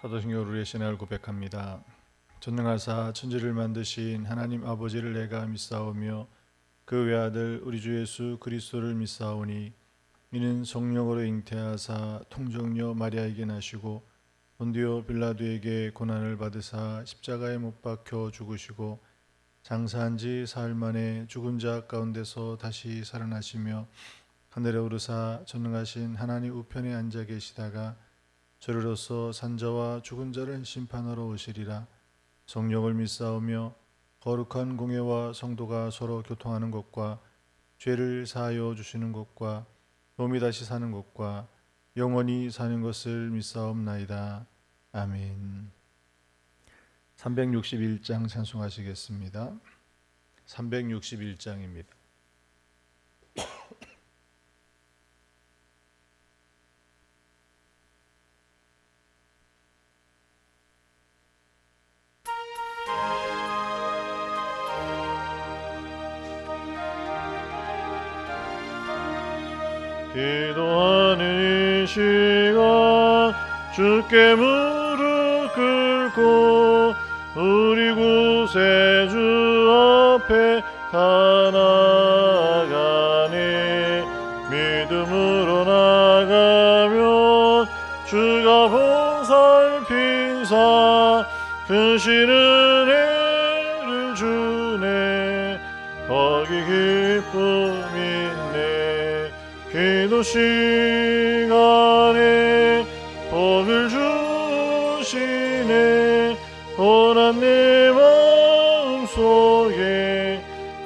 사도신경 우리의 신앙을 고백합니다. 전능하사 천지를 만드신 하나님 아버지를 내가 믿사오며 그 외아들 우리 주 예수 그리스도를 믿사오니 이는 성령으로 잉태하사 통정녀 마리아에게 나시고 본디오 빌라도에게 고난을 받으사 십자가에 못 박혀 죽으시고 장사한 지 사흘 만에 죽은 자 가운데서 다시 살아나시며 하늘에 오르사 전능하신 하나님 우편에 앉아 계시다가 저리로서 산자와 죽은 자를 심판하러 오시리라. 성령을 믿사오며 거룩한 공예와 성도가 서로 교통하는 것과 죄를 사하여 주시는 것과 몸이 다시 사는 것과 영원히 사는 것을 믿사옵나이다. 아멘. 361장 찬송하시겠습니다. 361장입니다. 기도하는 이 시간 주께 무릎 꿇고 우리 구세주 앞에 다 나가네. 믿음으로 나가면 주가 보살피사 크신 은혜를 주네. 거기 기쁨이 있네. 기도 시간에 복을 주시네. 고난 내 마음속에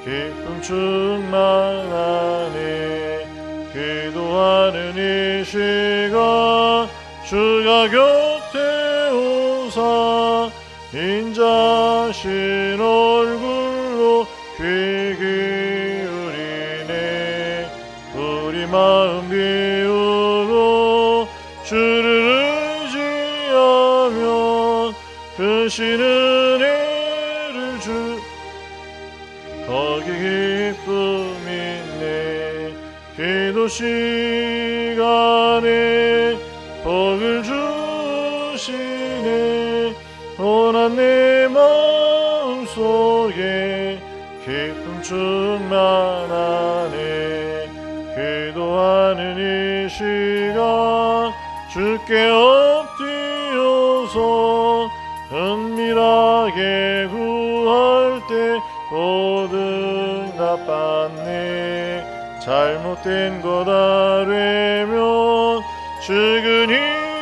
기쁨 충만하네. 기도하는 이 시간 주가 곁에 오사 인자신 얼굴로 귀 기울이네. 우리 마음 비우고 주를 의지하면 크신 은혜를 주 거기 기쁨이 있네. 기도 시간에 복을 주시네. 고난 내 마음속에 기쁨 충만하네. 기도하는 이 시간 주께 엎드려서 은밀하게 구할 때 모든 갚았네. 잘못된 것 아뢰면 측은히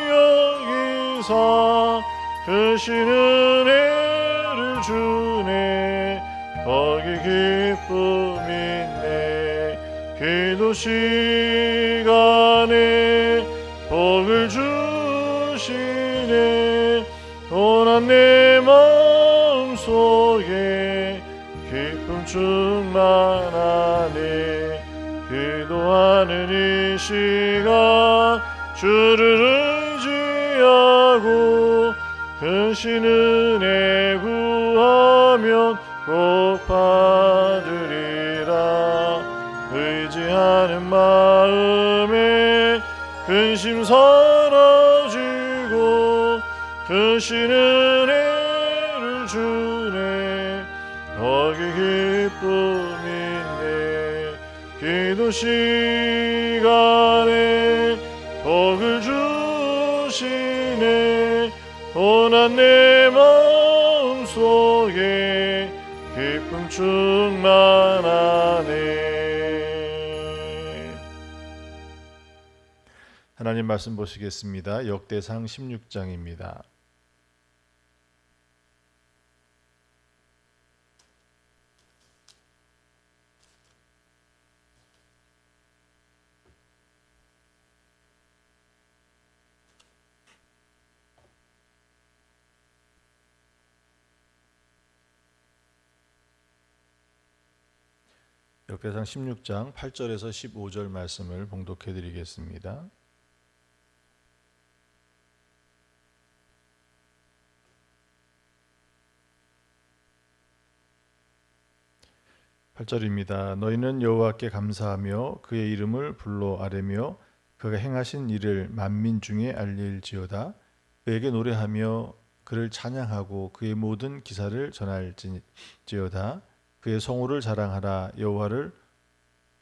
여기사 크신 은혜를 주네. 거기 기쁨이 있네. 기도 시간에 복을 주시네. 고난 내 마음속에 기쁨 충만하네. 기도하는 이 시간 주를 의지하고 크신 은혜 구하면 꼭 받으리라. 의지하는 마음에 근심 사라지고 크신 은혜를 주네. 거기 기쁨이 있네. 기도 시간에 복을 주시네. 고난 내 마음속에 기쁨 충만하네. 하나님 말씀 보시겠습니다. 역대상 16장입니다. 역대상 16장 8절에서 15절 말씀을 봉독해 드리겠습니다. 8절입니다. 너희는 여호와께 감사하며 그의 이름을 불러 아뢰며 그가 행하신 일을 만민 중에 알릴지어다. 그에게 노래하며 그를 찬양하고 그의 모든 기사를 전할지어다. 그의 성호를 자랑하라. 여호와를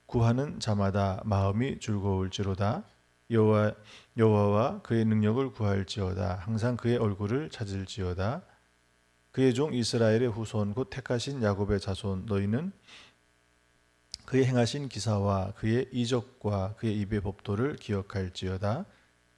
구하는 자마다 마음이 즐거울지로다. 여호와와 그의 능력을 구할지어다. 항상 그의 얼굴을 찾을지어다. 그의 종 이스라엘의 후손 곧 택하신 야곱의 자손 너희는 그의 행하신 기사와 그의 이적과 그의 입의 법도를 기억할지어다.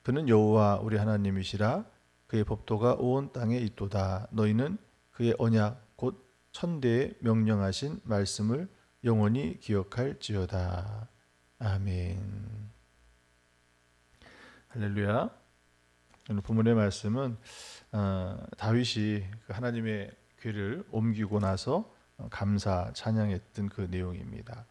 그는 여호와 우리 하나님이시라. 그의 법도가 온 땅에 있도다. 너희는 그의 언약 곧 천대에 명령하신 말씀을 영원히 기억할지어다. 아멘. 할렐루야. 오늘 본문의 말씀은 다윗이 하나님의 궤를 옮기고 나서 감사 찬양했던 그 내용입니다.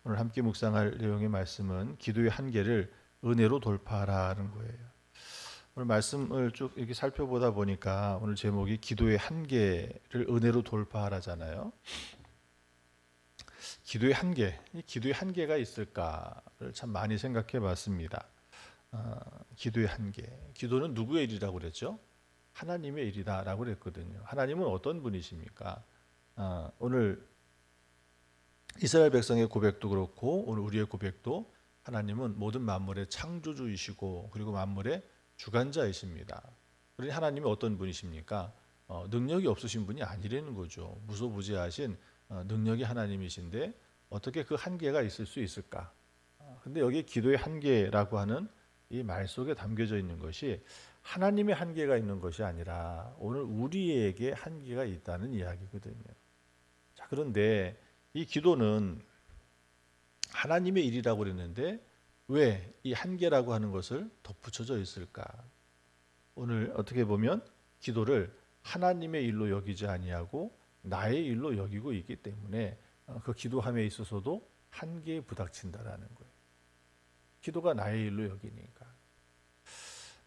오늘 함께 묵상할 내용의 말씀은 기도의 한계를 은혜로 돌파하라는 거예요. 오늘 말씀을 쭉 이렇게 살펴보다 보니까 오늘 제목이 기도의 한계를 은혜로 돌파하라잖아요. 기도의 한계, 이 기도의 한계가 있을까를 참 많이 생각해 봤습니다. 기도의 한계. 기도는 누구의 일이라고 그랬죠? 하나님의 일이다라고 그랬거든요. 하나님은 어떤 분이십니까? 오늘 이스라엘 백성의 고백도 그렇고 오늘 우리의 고백도 하나님은 모든 만물의 창조주이시고 그리고 만물의 주관자이십니다. 그러니 하나님이 어떤 분이십니까? 능력이 없으신 분이 아니라는 거죠. 무소부지하신 능력이 하나님이신데 어떻게 그 한계가 있을 수 있을까? 근데 여기 기도의 한계라고 하는 이 말 속에 담겨져 있는 것이 하나님의 한계가 있는 것이 아니라 오늘 우리에게 한계가 있다는 이야기거든요. 자, 그런데 이 기도는 하나님의 일이라고 그랬는데 왜 이 한계라고 하는 것을 덧붙여져 있을까? 오늘 어떻게 보면 기도를 하나님의 일로 여기지 아니하고 나의 일로 여기고 있기 때문에 그 기도함에 있어서도 한계에 부닥친다라는 거예요. 기도가 나의 일로 여기니까.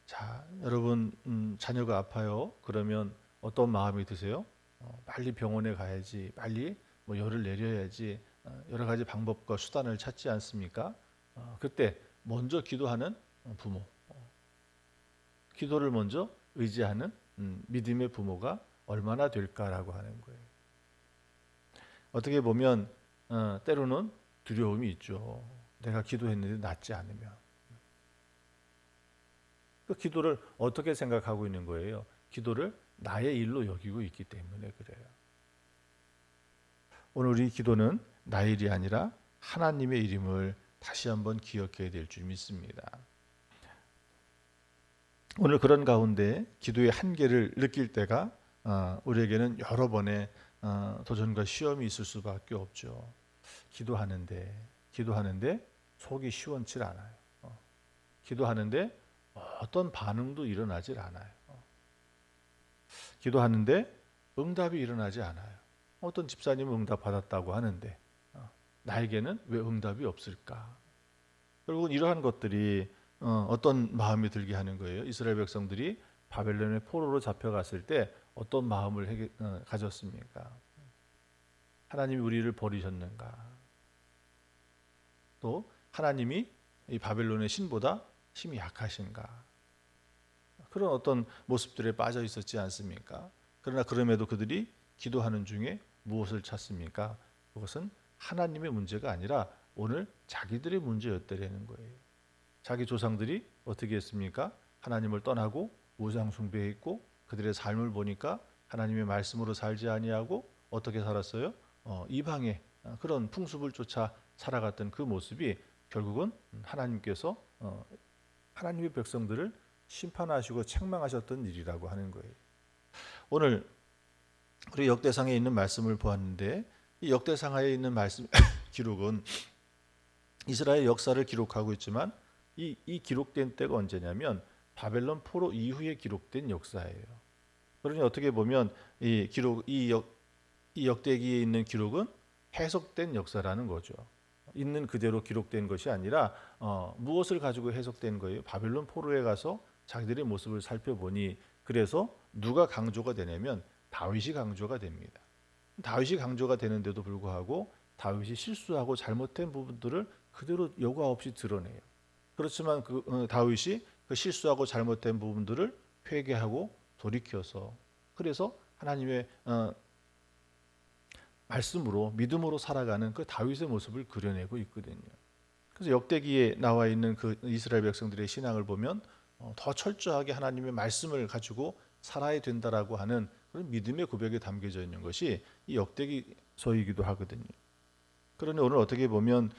자, 여러분 자녀가 아파요. 그러면 어떤 마음이 드세요? 빨리 병원에 가야지, 빨리 뭐 열을 내려야지, 여러 가지 방법과 수단을 찾지 않습니까? 그때 먼저 기도하는 부모, 기도를 먼저 의지하는 믿음의 부모가 얼마나 될까라고 하는 거예요. 어떻게 보면 때로는 두려움이 있죠. 내가 기도했는데 낫지 않으면. 그 기도를 어떻게 생각하고 있는 거예요? 기도를 나의 일로 여기고 있기 때문에 그래요. 오늘 우리 기도는 나의 일이 아니라 하나님의 일임을 다시 한번 기억해야 될 줄 믿습니다. 오늘 그런 가운데 기도의 한계를 느낄 때가 우리에게는 여러 번의 도전과 시험이 있을 수밖에 없죠. 기도하는데 속이 시원치 않아요. 기도하는데 어떤 반응도 일어나질 않아요. 기도하는데 응답이 일어나지 않아요. 어떤 집사님은 응답 받았다고 하는데 나에게는 왜 응답이 없을까? 결국은 이러한 것들이 어떤 마음이 들게 하는 거예요. 이스라엘 백성들이 바벨론의 포로로 잡혀갔을 때 어떤 마음을 가졌습니까? 하나님이 우리를 버리셨는가? 또 하나님이 이 바벨론의 신보다 힘이 약하신가? 그런 어떤 모습들에 빠져 있었지 않습니까? 그러나 그럼에도 그들이 기도하는 중에 무엇을 찾습니까? 그것은 하나님의 문제가 아니라 오늘 자기들의 문제였다라는 거예요. 자기 조상들이 어떻게 했습니까? 하나님을 떠나고 우상 숭배했고 그들의 삶을 보니까 하나님의 말씀으로 살지 아니하고 어떻게 살았어요? 이방의 그런 풍습을 쫓아 살아갔던 그 모습이 결국은 하나님께서 하나님의 백성들을 심판하시고 책망하셨던 일이라고 하는 거예요. 오늘 우리 역대상에 있는 말씀을 보았는데 이 역대상하에 있는 말씀 기록은 이스라엘 역사를 기록하고 있지만 이 기록된 때가 언제냐면 바벨론 포로 이후에 기록된 역사예요. 그러니 어떻게 보면 이 역대기에 있는 기록은 해석된 역사라는 거죠. 있는 그대로 기록된 것이 아니라 무엇을 가지고 해석된 거예요? 바벨론 포로에 가서 자기들의 모습을 살펴보니 그래서 누가 강조가 되냐면 다윗이 강조가 됩니다. 다윗이 강조가 되는데도 불구하고 다윗이 실수하고 잘못된 부분들을 그대로 여과 없이 드러내요. 그렇지만 다윗이 그 실수하고 잘못된 부분들을 회개하고 돌이켜서 그래서 하나님의 말씀으로 믿음으로 살아가는 그 다윗의 모습을 그려내고 있거든요. 그래서 역대기에 나와 있는 그 이스라엘 백성들의 신앙을 보면 더 철저하게 하나님의 말씀을 가지고 살아야 된다라고 하는 그런 믿음의 고백이 담겨져 있는 것이 이 역대기서이기도 하거든요. 그러니 오늘 어떻게 보면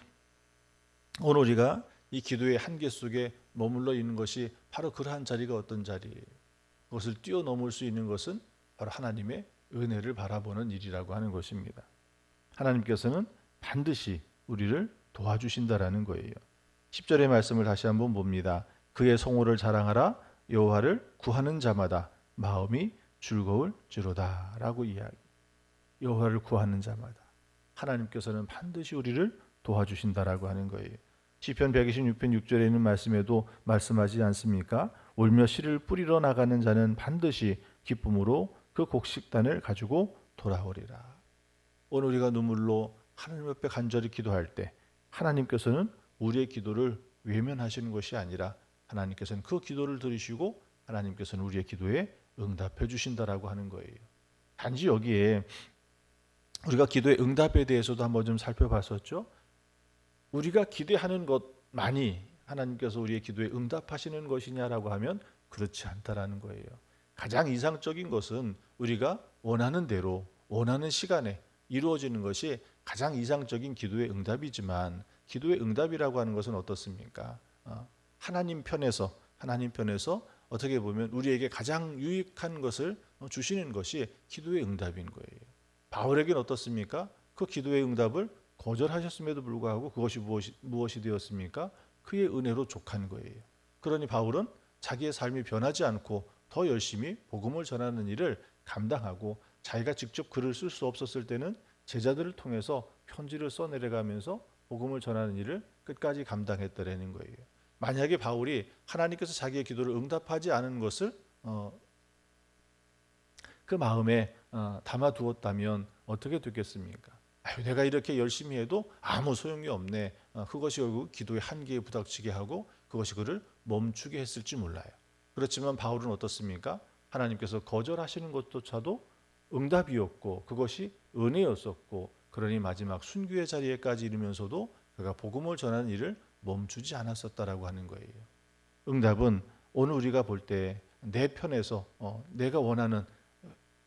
오늘 우리가 이 기도의 한계 속에 머물러 있는 것이 바로 그러한 자리가 어떤 자리예요. 그것을 뛰어넘을 수 있는 것은 바로 하나님의 은혜를 바라보는 일이라고 하는 것입니다. 하나님께서는 반드시 우리를 도와주신다라는 거예요. 10절의 말씀을 다시 한번 봅니다. 그의 성호를 자랑하라. 여호와를 구하는 자마다 마음이 즐거울지로다 라고 이야기. 여호와를 구하는 자마다 하나님께서는 반드시 우리를 도와주신다라고 하는 거예요. 시편 126편 6절에 있는 말씀에도 말씀하지 않습니까? 울며 씨를 뿌리러 나가는 자는 반드시 기쁨으로 그 곡식단을 가지고 돌아오리라. 오늘 우리가 눈물로 하나님 앞에 간절히 기도할 때 하나님께서는 우리의 기도를 외면하시는 것이 아니라 하나님께서는 그 기도를 들으시고 하나님께서는 우리의 기도에 응답해 주신다라고 하는 거예요. 단지 여기에 우리가 기도의 응답에 대해서도 한번 좀 살펴봤었죠. 우리가 기대하는 것만이 하나님께서 우리의 기도에 응답하시는 것이냐라고 하면 그렇지 않다라는 거예요. 가장 이상적인 것은 우리가 원하는 대로 원하는 시간에 이루어지는 것이 가장 이상적인 기도의 응답이지만 기도의 응답이라고 하는 것은 어떻습니까? 하나님 편에서 어떻게 보면 우리에게 가장 유익한 것을 주시는 것이 기도의 응답인 거예요. 바울에게는 어떻습니까? 그 기도의 응답을 거절하셨음에도 불구하고 그것이 무엇이 되었습니까? 그의 은혜로 족한 거예요. 그러니 바울은 자기의 삶이 변하지 않고 더 열심히 복음을 전하는 일을 감당하고 자기가 직접 글을 쓸 수 없었을 때는 제자들을 통해서 편지를 써내려가면서 복음을 전하는 일을 끝까지 감당했다라는 거예요. 만약에 바울이 하나님께서 자기의 기도를 응답하지 않은 것을 그 마음에 담아두었다면 어떻게 됐겠습니까? 내가 이렇게 열심히 해도 아무 소용이 없네. 그것이 결국 기도의 한계에 부닥치게 하고 그것이 그를 멈추게 했을지 몰라요. 그렇지만 바울은 어떻습니까? 하나님께서 거절하시는 것조차도 응답이었고 그것이 은혜였었고 그러니 마지막 순교의 자리에까지 이르면서도 그가 복음을 전하는 일을 멈추지 않았었다라고 하는 거예요. 응답은 오늘 우리가 볼 때 내 편에서 내가 원하는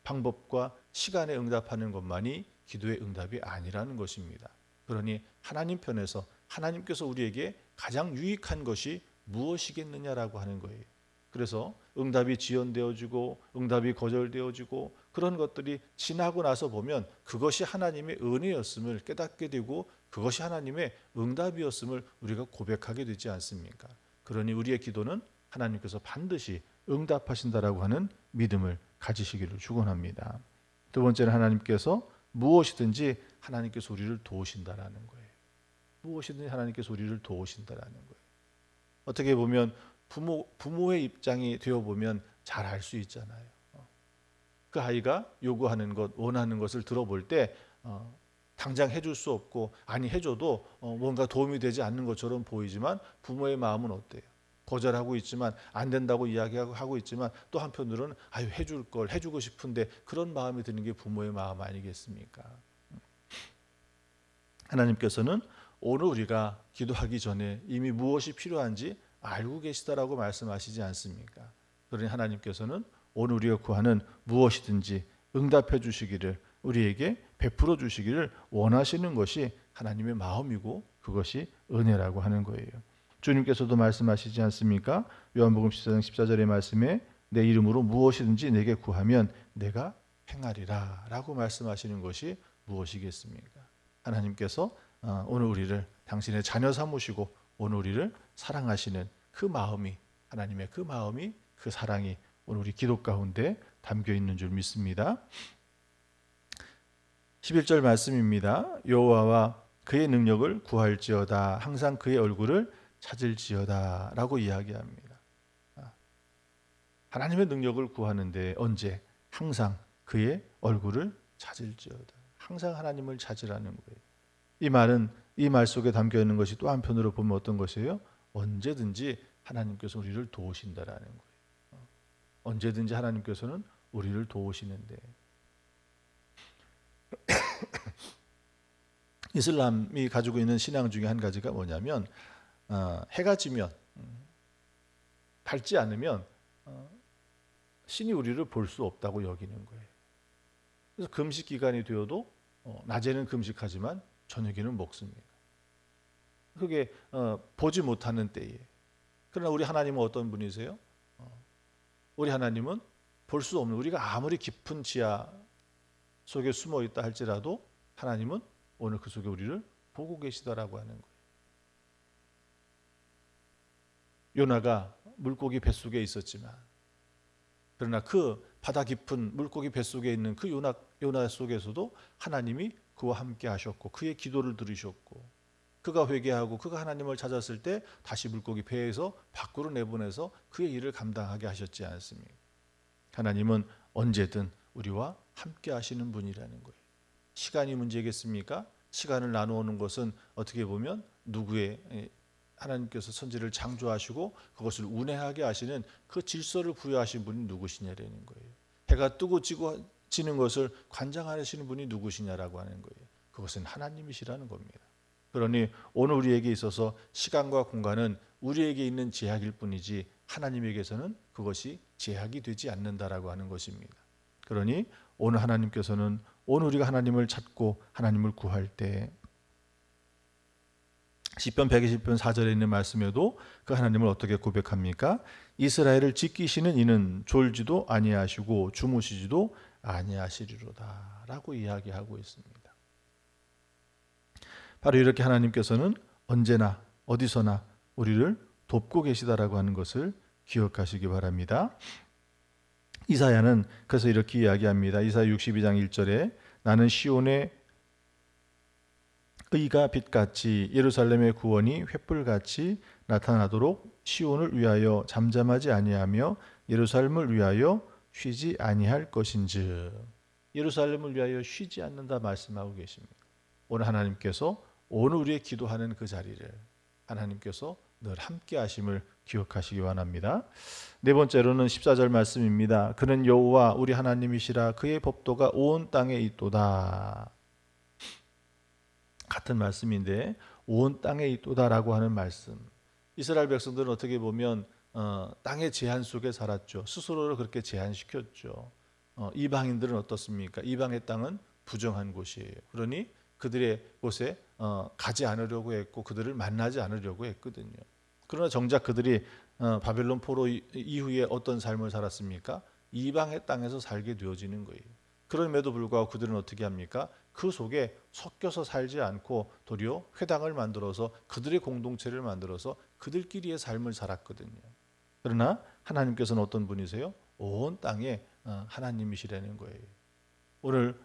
방법과 시간에 응답하는 것만이 기도의 응답이 아니라는 것입니다. 그러니 하나님 편에서 하나님께서 우리에게 가장 유익한 것이 무엇이겠느냐라고 하는 거예요. 그래서 응답이 지연되어지고 응답이 거절되어지고 그런 것들이 지나고 나서 보면 그것이 하나님의 은혜였음을 깨닫게 되고 그것이 하나님의 응답이었음을 우리가 고백하게 되지 않습니까? 그러니 우리의 기도는 하나님께서 반드시 응답하신다라고 하는 믿음을 가지시기를 축원합니다. 두 번째는 하나님께서 무엇이든지 하나님께서 우리를 도우신다라는 거예요. 무엇이든지 하나님께서 우리를 도우신다라는 거예요. 어떻게 보면 부모의 입장이 되어 보면 잘 알 수 있잖아요. 그 아이가 요구하는 것, 원하는 것을 들어볼 때 당장 해줄 수 없고 아니 해줘도 뭔가 도움이 되지 않는 것처럼 보이지만 부모의 마음은 어때요? 거절하고 있지만 안 된다고 이야기하고 있지만 또 한편으로는 아유 해줄 걸 해주고 싶은데 그런 마음이 드는 게 부모의 마음 아니겠습니까? 하나님께서는 오늘 우리가 기도하기 전에 이미 무엇이 필요한지 알고 계시다라고 말씀하시지 않습니까? 그러니 하나님께서는 오늘 우리가 구하는 무엇이든지 응답해 주시기를 우리에게 베풀어 주시기를 원하시는 것이 하나님의 마음이고 그것이 은혜라고 하는 거예요. 주님께서도 말씀하시지 않습니까? 요한복음 14장 14절의 말씀에 내 이름으로 무엇이든지 내게 구하면 내가 행하리라 라고 말씀하시는 것이 무엇이겠습니까? 하나님께서 오늘 우리를 당신의 자녀 삼으시고 오늘 우리를 사랑하시는 그 마음이 하나님의 그 마음이 그 사랑이 오늘 우리 기도 가운데 담겨 있는 줄 믿습니다. 11절 말씀입니다. 여호와와 그의 능력을 구할지어다 항상 그의 얼굴을 찾을지어다 라고 이야기합니다. 하나님의 능력을 구하는데 언제? 항상 그의 얼굴을 찾을지어다. 항상 하나님을 찾으라는 거예요. 이 말은 이 말 속에 담겨 있는 것이 또 한편으로 보면 어떤 것이에요? 언제든지 하나님께서 우리를 도우신다라는 거예요. 언제든지 하나님께서는 우리를 도우시는데, 이슬람이 가지고 있는 신앙 중에 한 가지가 뭐냐면 해가 지면 밝지 않으면 신이 우리를 볼 수 없다고 여기는 거예요. 그래서 금식 기간이 되어도 낮에는 금식하지만 저녁에는 먹습니다. 그게 보지 못하는 때에. 그러나 우리 하나님은 어떤 분이세요? 우리 하나님은 볼 수 없는, 우리가 아무리 깊은 지하 속에 숨어 있다 할지라도 하나님은 오늘 그 속에 우리를 보고 계시다라고 하는 거예요. 요나가 물고기 뱃속에 있었지만, 그러나 그 바다 깊은 물고기 뱃속에 있는 그 요나 속에서도 하나님이 그와 함께 하셨고 그의 기도를 들으셨고, 그가 회개하고 그가 하나님을 찾았을 때 다시 물고기 배에서 밖으로 내보내서 그의 일을 감당하게 하셨지 않습니까? 하나님은 언제든 우리와 함께 하시는 분이라는 거예요. 시간이 문제겠습니까? 시간을 나누어는 것은 어떻게 보면 누구의, 하나님께서 천지를 창조하시고 그것을 운행하게 하시는 그 질서를 부여하신 분이 누구시냐라는 거예요. 해가 뜨고 지는 것을 관장하시는 분이 누구시냐라고 하는 거예요. 그것은 하나님이시라는 겁니다. 그러니 오늘 우리에게 있어서 시간과 공간은 우리에게 있는 제약일 뿐이지 하나님에게서는 그것이 제약이 되지 않는다라고 하는 것입니다. 그러니 오늘 하나님께서는, 오늘 우리가 하나님을 찾고 하나님을 구할 때 시편 120편 4절에 있는 말씀에도 그 하나님을 어떻게 고백합니까? 이스라엘을 지키시는 이는 졸지도 아니하시고 주무시지도 아니하시리로다 라고 이야기하고 있습니다. 바로 이렇게 하나님께서는 언제나 어디서나 우리를 돕고 계시다라고 하는 것을 기억하시기 바랍니다. 이사야는 그래서 이렇게 이야기합니다. 이사야 62장 1절에 나는 시온의 의가 빛같이 예루살렘의 구원이 횃불같이 나타나도록 시온을 위하여 잠잠하지 아니하며 예루살렘을 위하여 쉬지 아니할 것인즉, 예루살렘을 위하여 쉬지 않는다 말씀하고 계십니다. 오늘 하나님께서 오늘 우리의 기도하는 그 자리를 하나님께서 늘 함께 하심을 기억하시기 바랍니다. 네 번째로는 14절 말씀입니다. 그는 여호와 우리 하나님이시라 그의 법도가 온 땅에 있도다. 같은 말씀인데 온 땅에 있도다라고 하는 말씀. 이스라엘 백성들은 어떻게 보면 땅의 제한 속에 살았죠. 스스로를 그렇게 제한시켰죠. 이방인들은 어떻습니까? 이방의 땅은 부정한 곳이에요. 그러니 그들의 곳에 가지 않으려고 했고 그들을 만나지 않으려고 했거든요. 그러나 정작 그들이 바벨론 포로 이후에 어떤 삶을 살았습니까? 이방의 땅에서 살게 되어지는 거예요. 그럼에도 불구하고 그들은 어떻게 합니까? 그 속에 섞여서 살지 않고 도리어 회당을 만들어서 그들의 공동체를 만들어서 그들끼리의 삶을 살았거든요. 그러나 하나님께서는 어떤 분이세요? 온 땅에 하나님이시라는 거예요. 오늘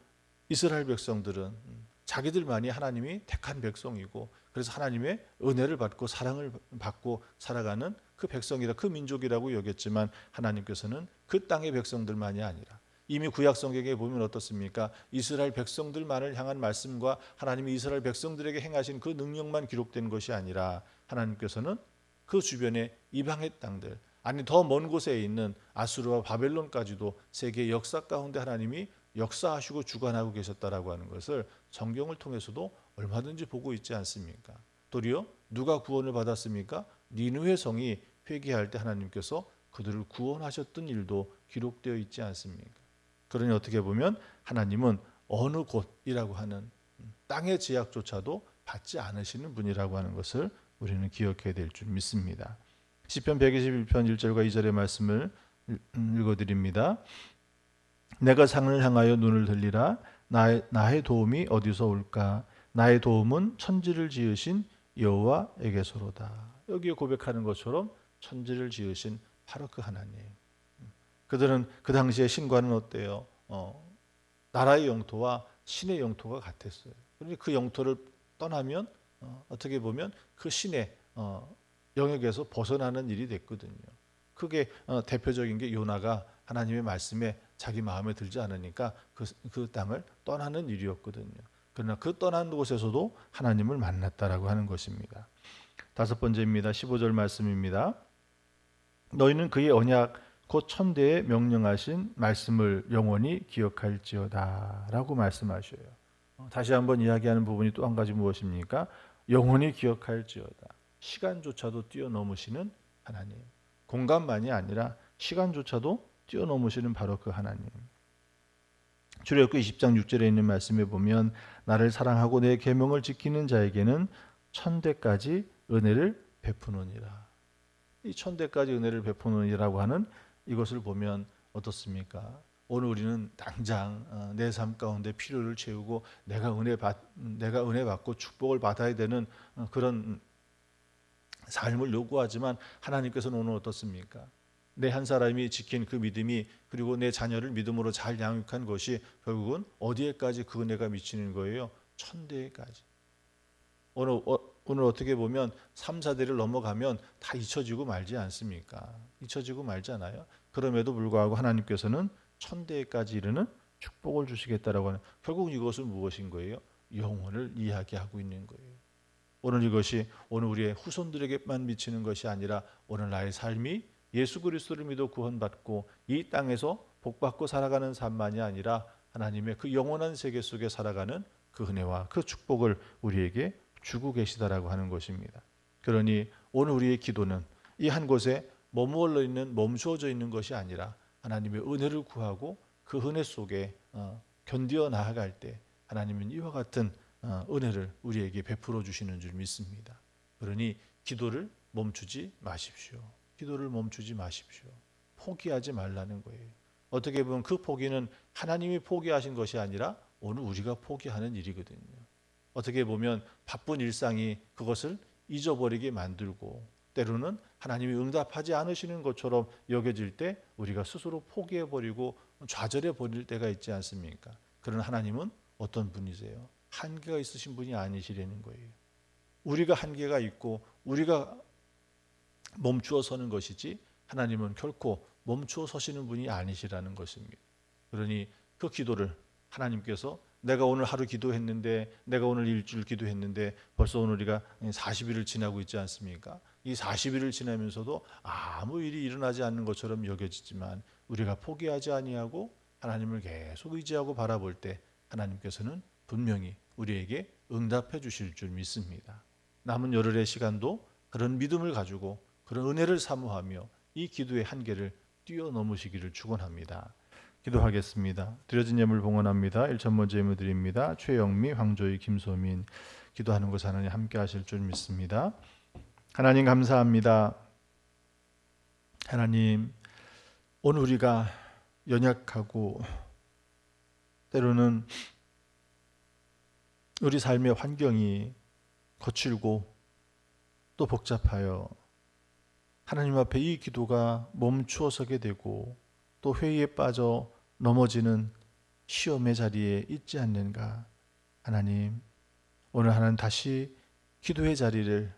이스라엘 백성들은 자기들만이 하나님이 택한 백성이고 그래서 하나님의 은혜를 받고 사랑을 받고 살아가는 그 백성이라, 그 민족이라고 여겼지만 하나님께서는 그 땅의 백성들만이 아니라 이미 구약 성경에 보면 어떻습니까? 이스라엘 백성들만을 향한 말씀과 하나님이 이스라엘 백성들에게 행하신 그 능력만 기록된 것이 아니라 하나님께서는 그 주변의 이방의 땅들, 아니 더 먼 곳에 있는 아수르와 바벨론까지도 세계의 역사 가운데 하나님이 역사하시고 주관하고 계셨다라고 하는 것을 성경을 통해서도 얼마든지 보고 있지 않습니까? 도리어 누가 구원을 받았습니까? 니느웨 성이 회개할 때 하나님께서 그들을 구원하셨던 일도 기록되어 있지 않습니까? 그러니 어떻게 보면 하나님은 어느 곳이라고 하는 땅의 제약조차도 받지 않으시는 분이라고 하는 것을 우리는 기억해야 될 줄 믿습니다. 시편 121편 1절과 2절의 말씀을 읽어드립니다. 내가 상을 향하여 눈을 들리라. 나의 도움이 어디서 올까? 나의 도움은 천지를 지으신 여호와에게서로다. 여기에 고백하는 것처럼 천지를 지으신 바로 그 하나님. 그들은 그 당시에 신과는 어때요? 나라의 영토와 신의 영토가 같았어요. 그런데 그 영토를 떠나면 어떻게 보면 그 신의 영역에서 벗어나는 일이 됐거든요. 그게 대표적인 게 요나가 하나님의 말씀에 자기 마음에 들지 않으니까 그 땅을 떠나는 일이었거든요. 그러나 그 떠난 곳에서도 하나님을 만났다라고 하는 것입니다. 다섯 번째입니다. 15절 말씀입니다. 너희는 그의 언약 곧 천대에 명령하신 말씀을 영원히 기억할지어다 라고 말씀하셔요. 다시 한번 이야기하는 부분이 또 한 가지 무엇입니까? 영원히 기억할지어다. 시간조차도 뛰어넘으시는 하나님. 공간만이 아니라 시간조차도 뛰어넘으시는 바로 그 하나님. 출애굽기 20장 6절에 있는 말씀에 보면 나를 사랑하고 내 계명을 지키는 자에게는 천대까지 은혜를 베푸느니라. 이 천대까지 은혜를 베푸느니라고 하는 이것을 보면 어떻습니까? 오늘 우리는 당장 내 삶 가운데 필요를 채우고 내가 은혜 받고 축복을 받아야 되는 그런 삶을 요구하지만 하나님께서는 오늘 어떻습니까? 내 한 사람이 지킨 그 믿음이 그리고 내 자녀를 믿음으로 잘 양육한 것이 결국은 어디에까지 그 은혜가 미치는 거예요? 천대까지. 오늘 어떻게 보면 3, 4대를 넘어가면 다 잊혀지고 말지 않습니까? 잊혀지고 말잖아요. 그럼에도 불구하고 하나님께서는 천대까지 이르는 축복을 주시겠다라고 하는, 결국 이것은 무엇인 거예요? 영혼을 이야기하고 있는 거예요. 오늘 이것이 오늘 우리의 후손들에게만 미치는 것이 아니라 오늘 나의 삶이 예수 그리스도를 믿어 구원받고 이 땅에서 복받고 살아가는 삶만이 아니라 하나님의 그 영원한 세계 속에 살아가는 그 은혜와 그 축복을 우리에게 주고 계시다라고 하는 것입니다. 그러니 오늘 우리의 기도는 이 한 곳에 멈추어져 있는 것이 아니라 하나님의 은혜를 구하고 그 은혜 속에 견디어 나아갈 때 하나님은 이와 같은 은혜를 우리에게 베풀어 주시는 줄 믿습니다. 그러니 기도를 멈추지 마십시오. 기도를 멈추지 마십시오. 포기하지 말라는 거예요. 어떻게 보면 그 포기는 하나님이 포기하신 것이 아니라 오늘 우리가 포기하는 일이거든요. 어떻게 보면 바쁜 일상이 그것을 잊어버리게 만들고 때로는 하나님이 응답하지 않으시는 것처럼 여겨질 때 우리가 스스로 포기해버리고 좌절해버릴 때가 있지 않습니까? 그러나 하나님은 어떤 분이세요? 한계가 있으신 분이 아니시라는 거예요. 우리가 한계가 있고 우리가 멈추어 서는 것이지 하나님은 결코 멈추어 서시는 분이 아니시라는 것입니다. 그러니 그 기도를 하나님께서 내가 오늘 하루 기도했는데 내가 오늘 일주일 기도했는데 벌써 오늘 우리가 40일을 지나고 있지 않습니까? 이 40일을 지나면서도 아무 일이 일어나지 않는 것처럼 여겨지지만 우리가 포기하지 아니하고 하나님을 계속 의지하고 바라볼 때 하나님께서는 분명히 우리에게 응답해 주실 줄 믿습니다. 남은 열흘의 시간도 그런 믿음을 가지고 그런 은혜를 사모하며 이 기도의 한계를 뛰어넘으시기를 축원합니다. 기도하겠습니다. 드려진 예물 봉헌합니다. 1천 번째 예물 드립니다. 최영미, 황조희, 김소민. 기도하는 것 하나님 함께 하실 줄 믿습니다. 하나님 감사합니다. 하나님, 오늘 우리가 연약하고 때로는 우리 삶의 환경이 거칠고 또 복잡하여 하나님 앞에 이 기도가 멈추어 서게 되고 또 회의에 빠져 넘어지는 시험의 자리에 있지 않는가. 하나님, 오늘 하나님 다시 기도의 자리를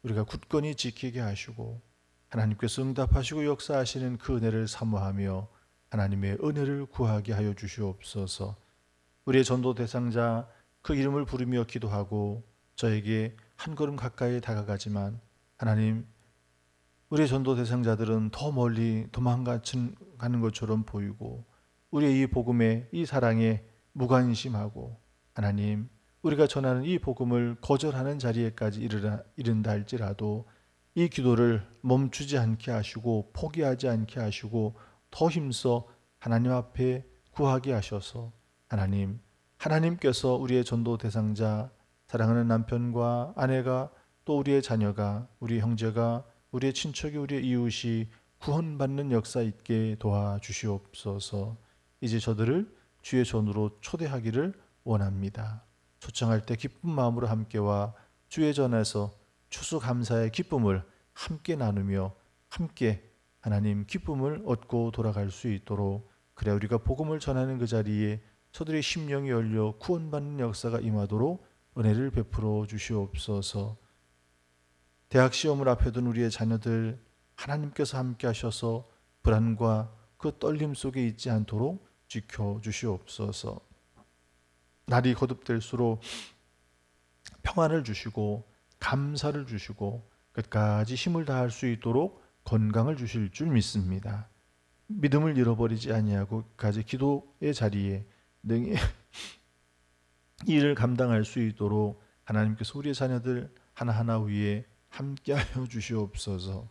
우리가 굳건히 지키게 하시고 하나님께서 응답하시고 역사하시는 그 은혜를 사모하며 하나님의 은혜를 구하게 하여 주시옵소서. 우리의 전도 대상자 그 이름을 부르며 기도하고 저에게 한 걸음 가까이 다가가지만 하나님, 우리의 전도 대상자들은 더 멀리 도망가는 것처럼 보이고 우리의 이 복음에 이 사랑에 무관심하고 하나님, 우리가 전하는 이 복음을 거절하는 자리에까지 이른다 할지라도 이 기도를 멈추지 않게 하시고 포기하지 않게 하시고 더 힘써 하나님 앞에 구하게 하셔서 하나님, 하나님께서 우리의 전도 대상자 사랑하는 남편과 아내가 또 우리의 자녀가 우리 형제가 우리의 친척이 우리의 이웃이 구원받는 역사 있게 도와주시옵소서. 이제 저들을 주의 전으로 초대하기를 원합니다. 초청할 때 기쁜 마음으로 함께와 주의 전에서 추수감사의 기쁨을 함께 나누며 함께 하나님 기쁨을 얻고 돌아갈 수 있도록 그래 우리가 복음을 전하는 그 자리에 저들의 심령이 열려 구원받는 역사가 임하도록 은혜를 베풀어 주시옵소서. 대학 시험을 앞에 둔 우리의 자녀들 하나님께서 함께 하셔서 불안과 그 떨림 속에 있지 않도록 지켜주시옵소서. 날이 거듭될수록 평안을 주시고 감사를 주시고 끝까지 힘을 다할 수 있도록 건강을 주실 줄 믿습니다. 믿음을 잃어버리지 아니하고 가지 기도의 자리에 능히 일을 감당할 수 있도록 하나님께서 우리의 자녀들 하나하나 위에 함께하여 주시옵소서.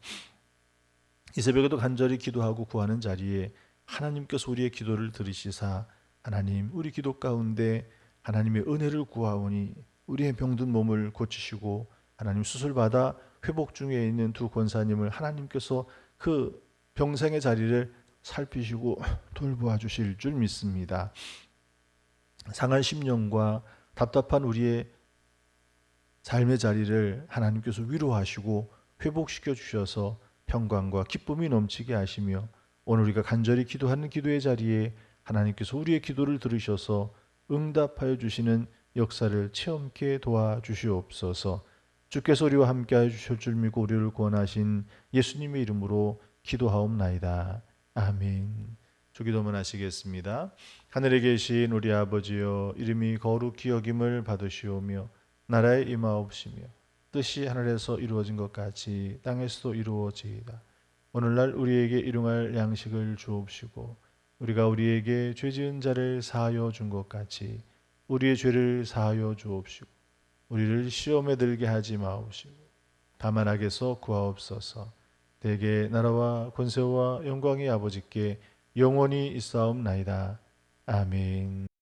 이 새벽에도 간절히 기도하고 구하는 자리에 하나님께서 우리의 기도를 들으시사 하나님 우리 기도 가운데 하나님의 은혜를 구하오니 우리의 병든 몸을 고치시고 하나님 수술받아 회복 중에 있는 두 권사님을 하나님께서 그 병생의 자리를 살피시고 돌보아 주실 줄 믿습니다. 상한 심령과 답답한 우리의 삶의 자리를 하나님께서 위로하시고 회복시켜 주셔서 평강과 기쁨이 넘치게 하시며 오늘 우리가 간절히 기도하는 기도의 자리에 하나님께서 우리의 기도를 들으셔서 응답하여 주시는 역사를 체험케 도와주시옵소서. 주께서 우리와 함께하여 주실 줄 믿고 우리를 구원하신 예수님의 이름으로 기도하옵나이다. 아멘. 주기도문 하시겠습니다. 하늘에 계신 우리 아버지여, 이름이 거룩히 여김을 받으시오며 나라에 임하옵시며 뜻이 하늘에서 이루어진 것 같이 땅에서도 이루어지이다. 오늘날 우리에게 일용할 양식을 주옵시고 우리가 우리에게 죄 지은 자를 사하여 준 것 같이 우리의 죄를 사하여 주옵시고 우리를 시험에 들게 하지 마옵시고 다만 악에서 구하옵소서. 대개 나라와 권세와 영광이 아버지께 영원히 있사옵나이다. 아멘.